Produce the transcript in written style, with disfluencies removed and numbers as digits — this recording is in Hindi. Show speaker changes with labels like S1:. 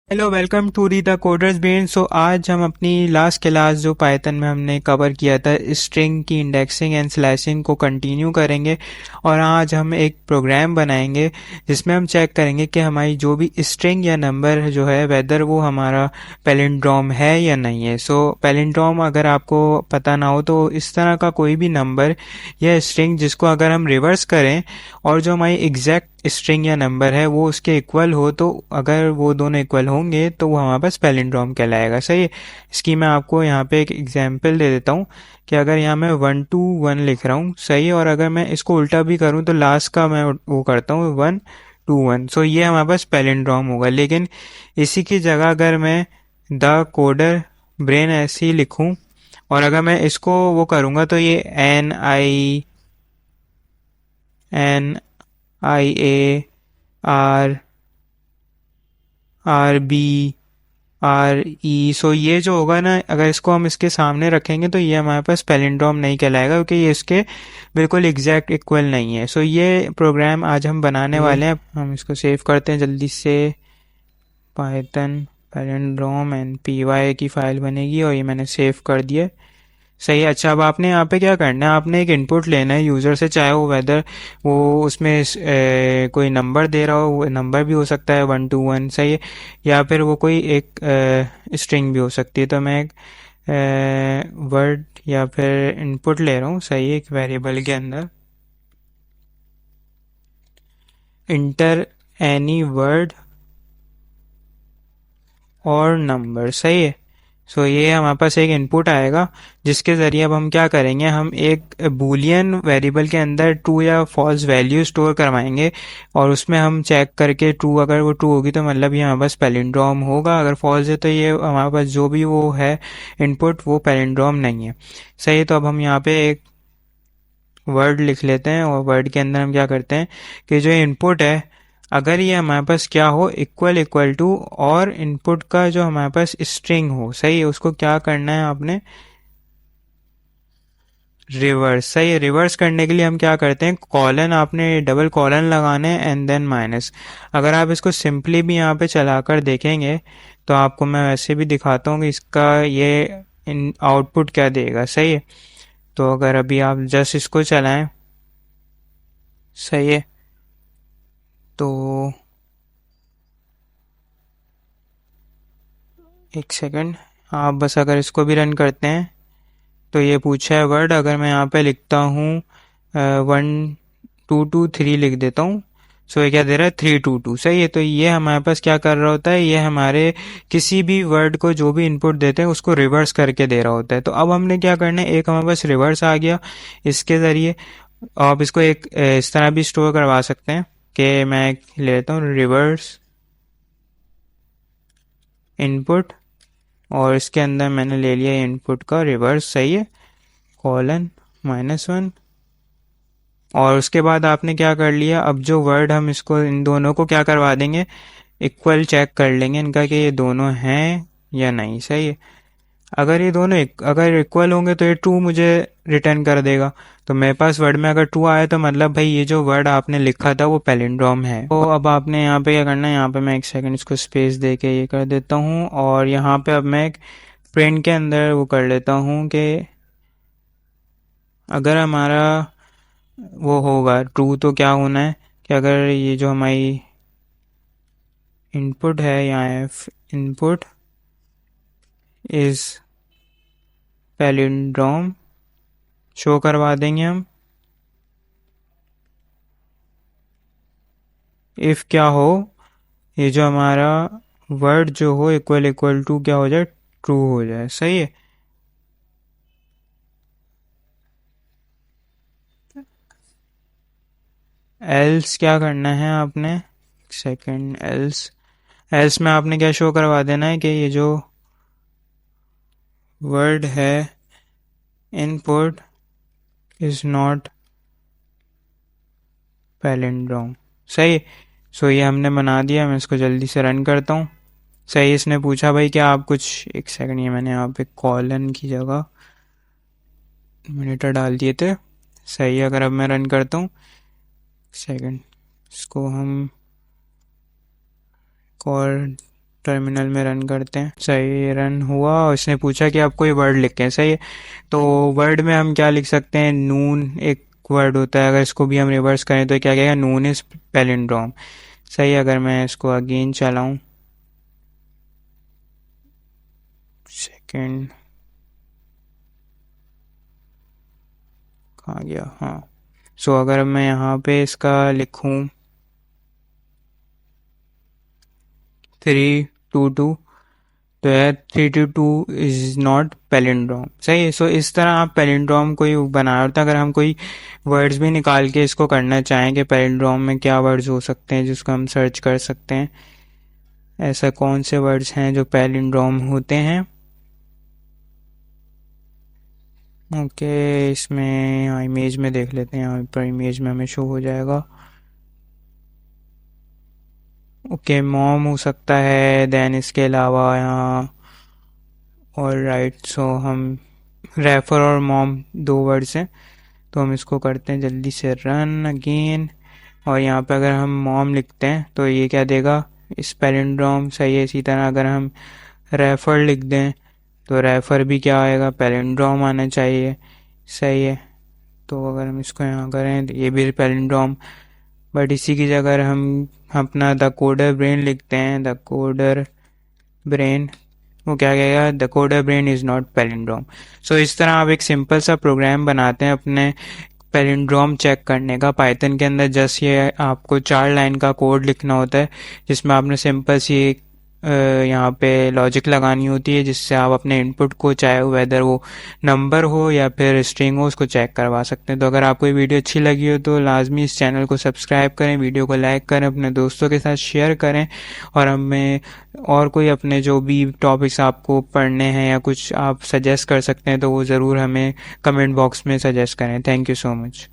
S1: Hello, welcome to the coders brain. So आज हम अपनी लास्ट क्लास जो पाइथन में हमने कवर किया था स्ट्रिंग की इंडेक्सिंग एंड स्लैशिंग को कंटिन्यू करेंगे। और आज हम एक प्रोग्राम बनाएंगे जिसमें हम चेक करेंगे कि हमारी जो भी स्ट्रिंग या नंबर जो है वेदर वो हमारा पैलिंड्रोम है या नहीं है। सो पैलिंड्रोम अगर आपको पता ना हो तो इस तरह का कोई भी नंबर या स्ट्रिंग जिसको अगर हम रिवर्स करें और जो हमारी एग्जैक्ट स्ट्रिंग या नंबर है वो उसके इक्वल हो, तो अगर वो दोनों इक्वल होंगे तो वो हमारे पास पैलिंड्रोम कहलाएगा। सही है। इसकी मैं आपको यहाँ पे एक एग्जांपल दे देता हूँ कि अगर यहाँ मैं 1 2 1 लिख रहा हूँ, सही है, और अगर मैं इसको उल्टा भी करूँ तो लास्ट का मैं वो करता हूँ 1 2 1, सो ये हमारे पास पैलिंड्रोम होगा। लेकिन इसी की जगह अगर मैं द कोडर ब्रेन ऐसे ही लिखूँ और अगर मैं इसको वो करूँगा तो ये NINIAR RB RE, सो ये जो होगा ना, अगर इसको हम इसके सामने रखेंगे तो ये हमारे पास पैलिंड्रोम नहीं कहलाएगा क्योंकि ये इसके बिल्कुल एग्जैक्ट इक्वल नहीं है। सो ये प्रोग्राम आज हम बनाने वाले हैं। हम इसको सेव करते हैं जल्दी से। पाइथन पैलिंड्रोम NPY की फाइल बनेगी और ये मैंने सेव कर दिया। सही है। अच्छा, अब आपने यहाँ पे क्या करना है, आपने एक इनपुट लेना है यूज़र से, चाहे वो वेदर वो उसमें कोई नंबर दे रहा हो, वो नंबर भी हो सकता है 1 2 1, सही है, या फिर वो कोई एक स्ट्रिंग भी हो सकती है। तो मैं एक वर्ड या फिर इनपुट ले रहा हूँ, सही है, एक वेरिएबल के अंदर इंटर एनी वर्ड और नंबर, सही है। सो ये हमारे पास एक इनपुट आएगा जिसके ज़रिए अब हम क्या करेंगे, हम एक बूलियन वेरिएबल के अंदर ट्रू या फॉल्स वैल्यू स्टोर करवाएंगे और उसमें हम चेक करके ट्रू, अगर वो ट्रू होगी तो मतलब ये हमारे पास पैलिंड्रोम होगा, अगर फॉल्स है तो ये हमारे पास जो भी वो है इनपुट वो पैलिंड्रोम नहीं है। सही है। तो अब हम यहाँ पे एक वर्ड लिख लेते हैं और वर्ड के अंदर हम क्या करते हैं कि जो इनपुट है अगर ये हमारे पास क्या हो इक्वल इक्वल टू और इनपुट का जो हमारे पास स्ट्रिंग हो, सही है, उसको क्या करना है आपने, रिवर्स। सही है। रिवर्स करने के लिए हम क्या करते हैं, कॉलन, आपने डबल कॉलन लगाने हैं एंड देन माइनस। अगर आप इसको सिंपली भी यहाँ पे चलाकर देखेंगे तो आपको मैं वैसे भी दिखाता हूँ कि इसका ये इन आउटपुट क्या देगा। सही है। तो अगर अभी आप जस्ट इसको चलाएं, सही है, तो एक सेकंड, आप बस अगर इसको भी रन करते हैं तो ये पूछा है वर्ड, अगर मैं यहाँ पे लिखता हूँ 1 2 2 3 लिख देता हूँ, सो ये क्या दे रहा है 3 2 2, सही है। तो ये हमारे पास क्या कर रहा होता है, ये हमारे किसी भी वर्ड को जो भी इनपुट देते हैं उसको रिवर्स करके दे रहा होता है। तो अब हमने क्या करना है, एक हमारे पास रिवर्स आ गया इसके ज़रिए। आप इसको एक इस तरह भी स्टोर करवा सकते हैं कि मैं ले लेता हूँ रिवर्स इनपुट और इसके अंदर मैंने ले लिया इनपुट का रिवर्स, सही है, कॉलन -1। और उसके बाद आपने क्या कर लिया, अब जो वर्ड हम इसको इन दोनों को क्या करवा देंगे, इक्वल चेक कर लेंगे इनका कि ये दोनों हैं या नहीं, सही है। अगर ये दोनों अगर इक्वल होंगे तो ये ट्रू मुझे रिटर्न कर देगा। तो मेरे पास वर्ड में अगर ट्रू आया तो मतलब भाई ये जो वर्ड आपने लिखा था वो पैलिंड्रोम है। तो अब आपने यहाँ पे क्या करना है, यहाँ पे मैं एक सेकंड इसको स्पेस दे के ये कर देता हूँ और यहाँ पे अब मैं एक प्रिंट के अंदर वो कर लेता हूँ कि अगर हमारा वो होगा ट्रू तो क्या होना है कि अगर ये जो हमारी इनपुट है यहाँ F input is palindrome show करवा देंगे हम। इफ क्या हो, ये जो हमारा वर्ड जो हो इक्वल इक्वल टू क्या हो जाए, ट्रू हो जाए, सही है। एल्स क्या करना है आपने, सेकंड, एल्स एल्स में आपने क्या शो करवा देना है कि ये जो वर्ड है इनपुट इज नॉट पैलिंड्रोम, सही। सो ये हमने बना दिया, मैं इसको जल्दी से रन करता हूँ। सही, इसने पूछा भाई क्या आप कुछ, एक सेकंड, ये मैंने यहाँ पे कॉलन की जगह मिनट डाल दिए थे, सही है। अगर अब मैं रन करता हूँ, सेकंड, इसको हम कॉल टर्मिनल में रन करते हैं। सही, रन हुआ और इसने पूछा कि आप कोई वर्ड लिखें। सही है, तो वर्ड में हम क्या लिख सकते हैं, नून एक वर्ड होता है, अगर इसको भी हम रिवर्स करें तो क्या कहेगा, नून इज पैलिंड्रोम। सही है, अगर मैं इसको अगेन चलाऊं, सेकेंड कहाँ गया, हाँ। सो अगर मैं यहाँ पे इसका लिखूं 322, तो है 322 इज नॉट पैलिंड्रोम। सही है, सो इस तरह आप पैलिंड्रोम को ही बनाया होता है। अगर हम कोई वर्ड्स भी निकाल के इसको करना चाहें कि पैलिंड्रोम में क्या वर्ड्स हो सकते हैं जिसको हम सर्च कर सकते हैं, ऐसा कौन से वर्ड्स हैं जो पैलिंड्रोम होते हैं। ओके, इसमें हाँ, इमेज में देख लेते हैं, यहाँ पर इमेज में हमें शो हो जाएगा। ओके, मॉम हो सकता है, देन इसके अलावा यहाँ, और राइट, सो हम रेफर और मॉम दो वर्ड्स हैं, तो हम इसको करते हैं जल्दी से रन अगेन। और यहाँ पे अगर हम मॉम लिखते हैं तो ये क्या देगा, इस पैलिंड्रोम। सही है, इसी तरह अगर हम रेफर लिख दें तो रेफर भी क्या आएगा, पैलिंड्रोम आना चाहिए। सही है, तो अगर हम इसको यहाँ करें तो ये भी पैलिंड्रोम। बट इसी की जगह अगर हम अपना द कोडर ब्रेन लिखते हैं, द कोडर ब्रेन, वो क्या कहेगा, the coder brain is not palindrome. So इस तरह आप एक सिंपल सा प्रोग्राम बनाते हैं अपने पैलिंड्रोम चेक करने का पाइथन के अंदर। जस्ट ये आपको 4 लाइन का कोड लिखना होता है जिसमें आपने सिंपल सी एक यहाँ पे लॉजिक लगानी होती है जिससे आप अपने इनपुट को, चाहे वेदर वो नंबर हो या फिर स्ट्रिंग हो, उसको चेक करवा सकते हैं। तो अगर आपको ये वीडियो अच्छी लगी हो तो लाजमी इस चैनल को सब्सक्राइब करें, वीडियो को लाइक करें, अपने दोस्तों के साथ शेयर करें, और हमें और कोई अपने जो भी टॉपिक्स आपको पढ़ने हैं या कुछ आप सजेस्ट कर सकते हैं तो वो ज़रूर हमें कमेंट बॉक्स में सजेस्ट करें। Thank you so much.